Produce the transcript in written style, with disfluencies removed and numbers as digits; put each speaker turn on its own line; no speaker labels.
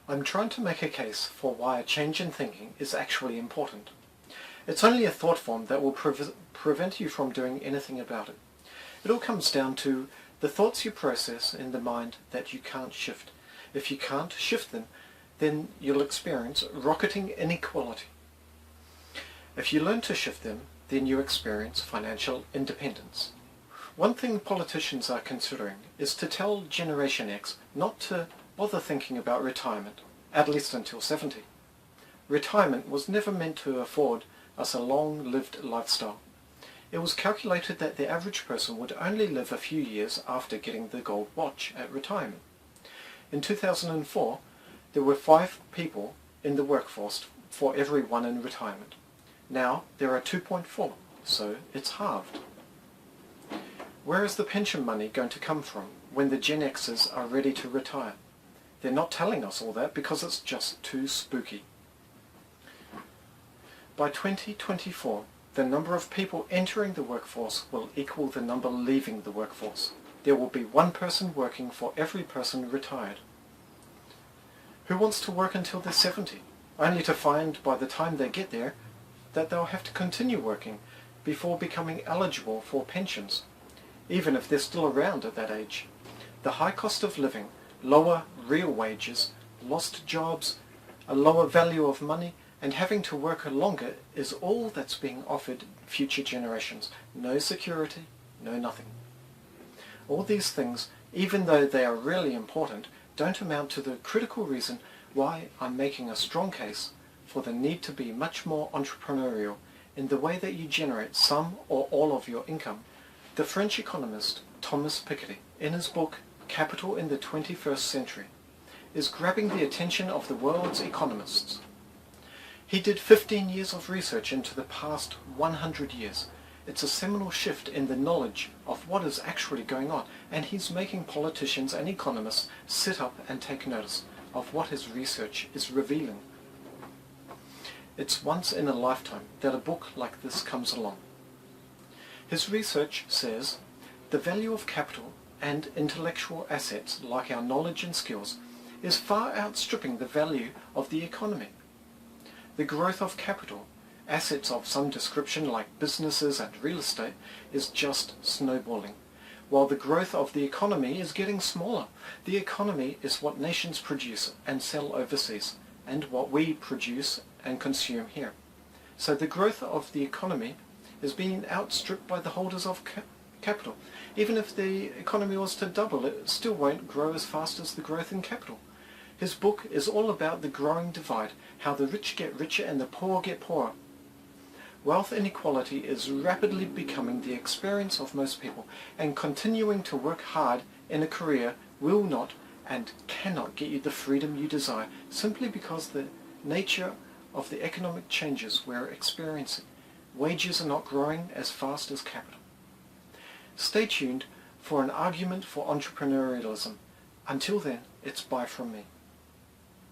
I'm trying to make a case for why a change in thinking is actually important. It's only a thought form that will prevent you from doing anything about it. It all comes down to the thoughts you process in the mind that you can't shift. If you can't shift them, then you'll experience rocketing inequality. If you learn to shift them, then you experience financial independence. One thing politicians are considering is to tell Generation X not to bother thinking about retirement, at least until 70. Retirement was never meant to afford us a long-lived lifestyle. It was calculated that the average person would only live a few years after getting the gold watch at retirement. In 2004, there were 5 people in the workforce for every 1 in retirement. Now there are 2.4, so it's halved. Where is the pension money going to come from when the Gen Xers are ready to retire? They're not telling us all that because it's just too spooky. By 2024, the number of people entering the workforce will equal the number leaving the workforce. There will be 1 person working for every person retired. Who wants to work until they're 70, only to find by the time they get there that they'll have to continue working before becoming eligible for pensions, even if they're still around at that age? The high cost of living, lower real wages, lost jobs, a lower value of money, and having to work longer is all that's being offered future generations. No security, no nothing. All these things, even though they are really important, don't amount to the critical reason why I'm making a strong case for the need to be much more entrepreneurial in the way that you generate some or all of your income. The French economist Thomas Piketty, in his book Capital in the 21st Century, is grabbing the attention of the world's economists. He did 15 years of research into the past 100 years. It's a seminal shift in the knowledge of what is actually going on, and he's making politicians and economists sit up and take notice of what his research is revealing. It's once in a lifetime that a book like this comes along. His research says the value of capital and intellectual assets like our knowledge and skills is far outstripping the value of the economy. The growth of capital, assets of some description like businesses and real estate, is just snowballing, while the growth of the economy is getting smaller. The economy is what nations produce and sell overseas, and what we produce and consume here. So the growth of the economy is being outstripped by the holders of capital. Even if the economy was to double, it still won't grow as fast as the growth in capital. His book is all about the growing divide, how the rich get richer and the poor get poorer. Wealth inequality is rapidly becoming the experience of most people, and continuing to work hard in a career will not and cannot get you the freedom you desire, simply because the nature of the economic changes we're experiencing. Wages are not growing as fast as capital. Stay tuned for an argument for entrepreneurialism. Until then, it's bye from me.